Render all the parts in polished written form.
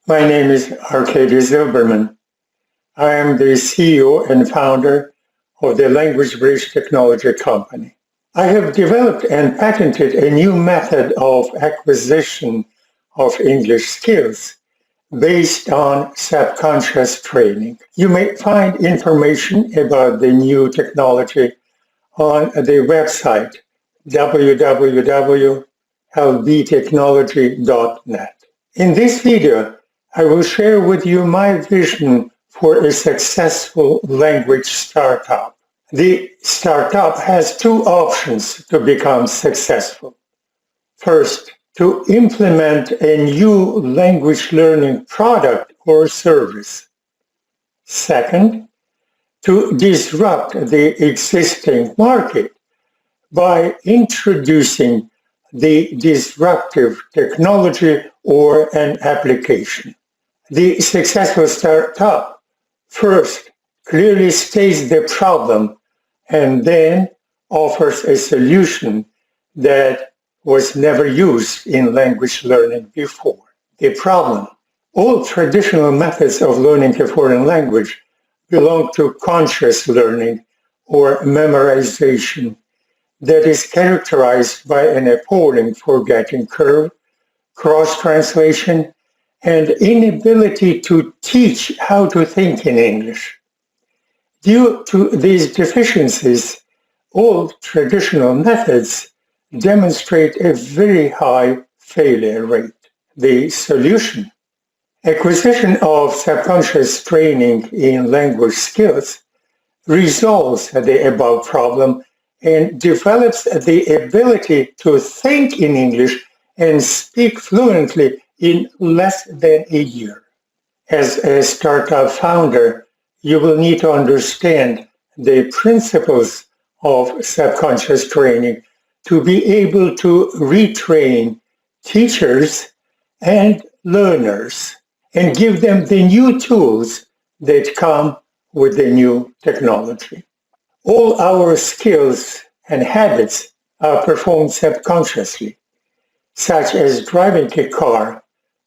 My name is Arkady Zilberman. I am the CEO and founder of the Language Bridge Technology Company. I have developed and patented a new method of acquisition of English skills based on subconscious training. You may find information about the new technology on the website www.lbtechnology.net. In this video, I will share with you my vision for a successful language startup. The startup has two options to become successful. First, to implement a new language learning product or service. Second, to disrupt the existing market by introducing the disruptive technology or an application. The successful startup first clearly states the problem and then offers a solution that was never used in language learning before. The problem: all traditional methods of learning a foreign language belong to conscious learning or memorization that is characterized by an appalling forgetting curve, cross-translation, and inability to teach how to think in English. Due to these deficiencies, all traditional methods demonstrate a very high failure rate. The solution: acquisition of subconscious training in language skills resolves the above problem and develops the ability to think in English and speak fluently in less than a year. As a startup founder, you will need to understand the principles of subconscious training to be able to retrain teachers and learners and give them the new tools that come with the new technology. All our skills and habits are performed subconsciously, such as driving a car,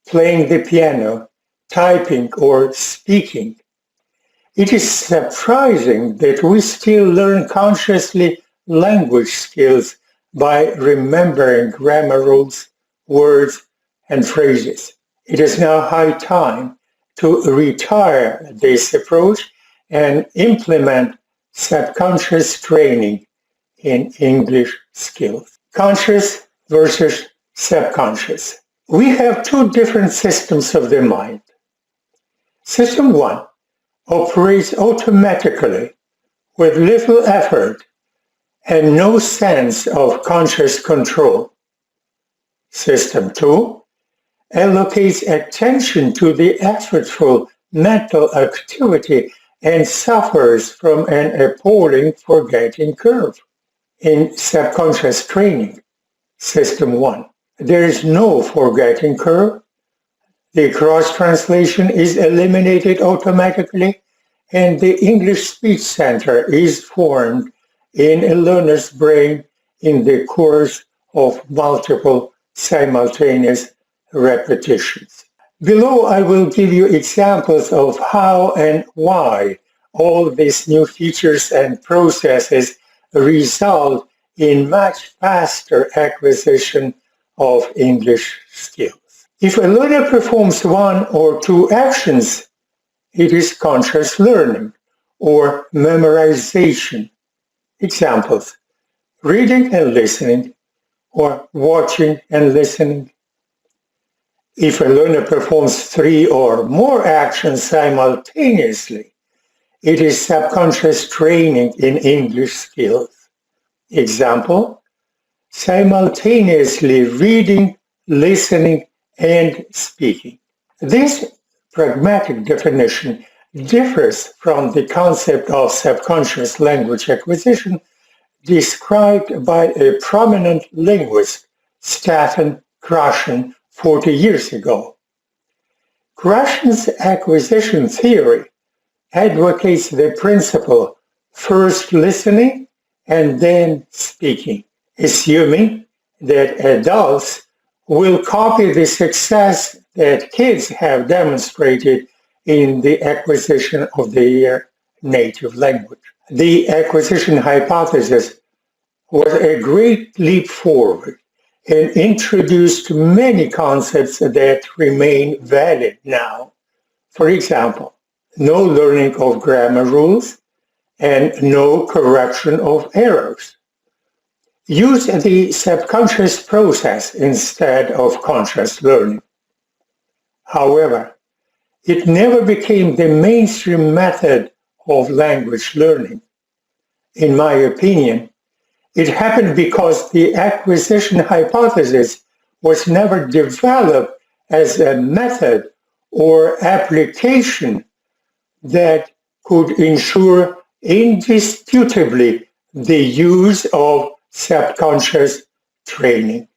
playing the piano, typing, or speaking. It is surprising that we still learn consciously language skills by remembering grammar rules, words, and phrases. It is now high time to retire this approach and implement subconscious training in English skills. Conscious versus subconscious. We have two different systems of the mind. System 1 operates automatically with little effort and no sense of conscious control. System 2 allocates attention to the effortful mental activity and suffers from an appalling forgetting curve. In subconscious training, System 1, there is no forgetting curve. The cross-translation is eliminated automatically, and the English speech center is formed in a learner's brain in the course of multiple simultaneous repetitions. Below, I will give you examples of how and why all these new features and processes result in much faster acquisition of English skills. If a learner performs one or two actions, it is conscious learning or memorization. Examples: reading and listening, or watching and listening. If a learner performs 3 or more actions simultaneously, it is subconscious training in English skills. Example: simultaneously reading, listening, and speaking. This pragmatic definition differs from the concept of subconscious language acquisition described by a prominent linguist, Stephen Krashen, 40 years ago. Krashen's acquisition theory advocates the principle first listening and then speaking, assuming that adults will copy the success that kids have demonstrated in the acquisition of their native language. The acquisition hypothesis was a great leap forward and introduced many concepts that remain valid now. For example, no learning of grammar rules and no correction of errors. Use the subconscious process instead of conscious learning. However, it never became the mainstream method of language learning. In my opinion, it happened because the acquisition hypothesis was never developed as a method or application that could ensure indisputably the use of subconscious training.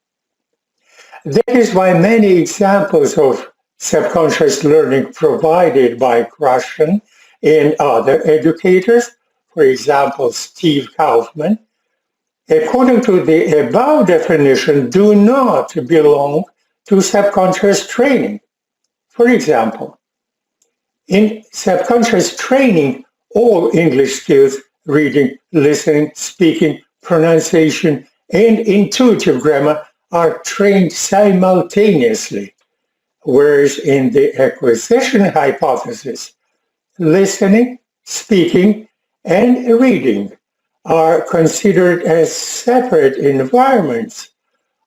That is why many examples of subconscious learning provided by Russian and other educators, for example, Steve Kaufman, according to the above definition, do not belong to subconscious training. For example, in subconscious training, all English skills, reading, listening, speaking, pronunciation, and intuitive grammar are trained simultaneously, whereas in the acquisition hypothesis, listening, speaking, and reading are considered as separate environments,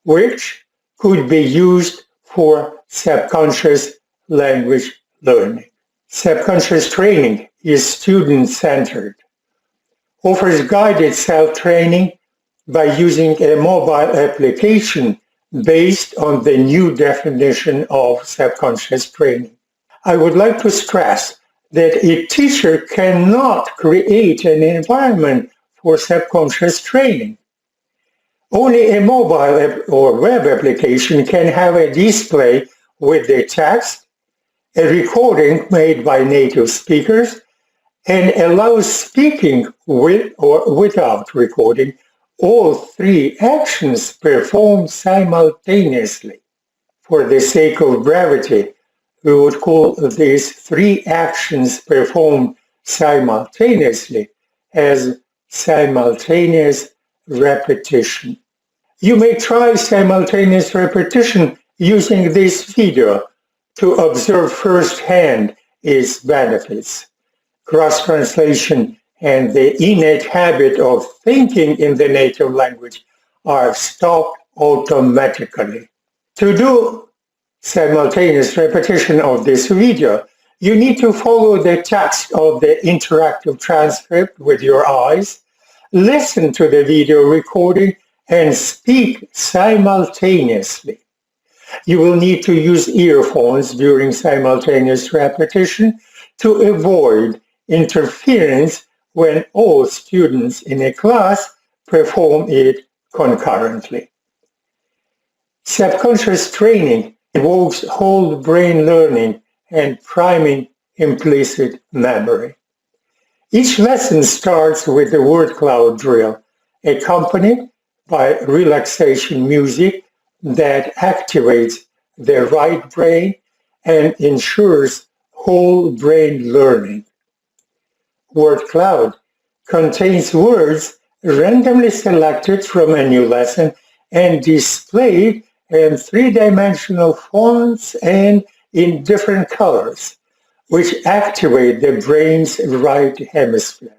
which could be used for subconscious language learning. Subconscious training is student-centered, offers guided self-training by using a mobile application based on the new definition of subconscious training. I would like to stress that a teacher cannot create an environment for subconscious training. Only a mobile app or web application can have a display with the text, a recording made by native speakers, and allows speaking with or without recording, all three actions performed simultaneously. For the sake of brevity, we would call these three actions performed simultaneously as simultaneous repetition. You may try simultaneous repetition using this video to observe firsthand its benefits. Cross-translation and the innate habit of thinking in the native language are stopped automatically. To do simultaneous repetition of this video, you need to follow the text of the interactive transcript with your eyes, listen to the video recording, and speak simultaneously. You will need to use earphones during simultaneous repetition to avoid interference when all students in a class perform it concurrently. Subconscious training involves whole brain learning and priming implicit memory. Each lesson starts with the word cloud drill, accompanied by relaxation music that activates the right brain and ensures whole brain learning. Word cloud contains words randomly selected from a new lesson and displayed in three-dimensional fonts and in different colors, which activate the brain's right hemisphere.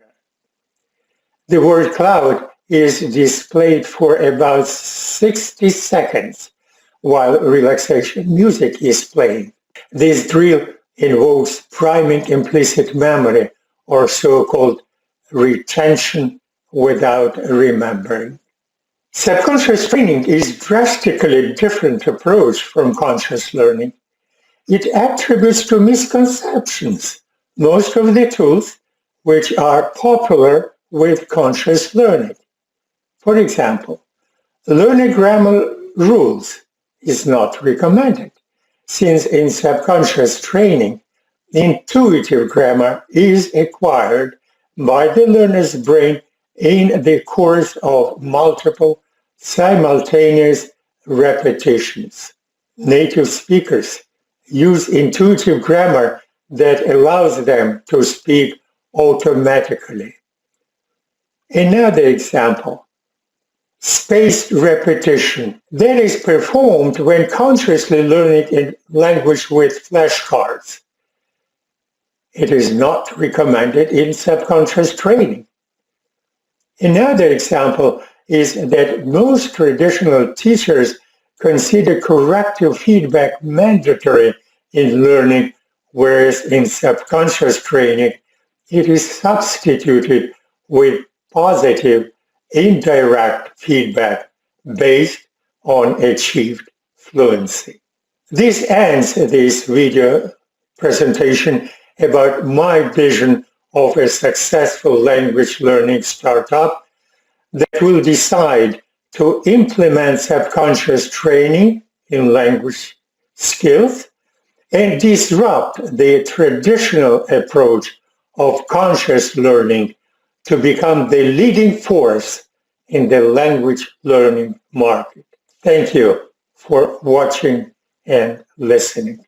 The word cloud is displayed for about 60 seconds while relaxation music is playing. This drill involves priming implicit memory, or so-called retention without remembering. Subconscious training is a drastically different approach from conscious learning. It attributes to misconceptions most of the tools which are popular with conscious learning. For example, learning grammar rules is not recommended, since in subconscious training, intuitive grammar is acquired by the learner's brain in the course of multiple simultaneous repetitions. native speakers use intuitive grammar that allows them to speak automatically. Another example, spaced repetition. That is performed when consciously learning a language with flashcards. It is not recommended in subconscious training. Another example is that most traditional teachers consider corrective feedback mandatory in learning, whereas in subconscious training, it is substituted with positive, indirect feedback based on achieved fluency. This ends this video presentation about my vision of a successful language learning startup that will decide to implement subconscious training in language skills and disrupt the traditional approach of conscious learning to become the leading force in the language learning market. Thank you for watching and listening.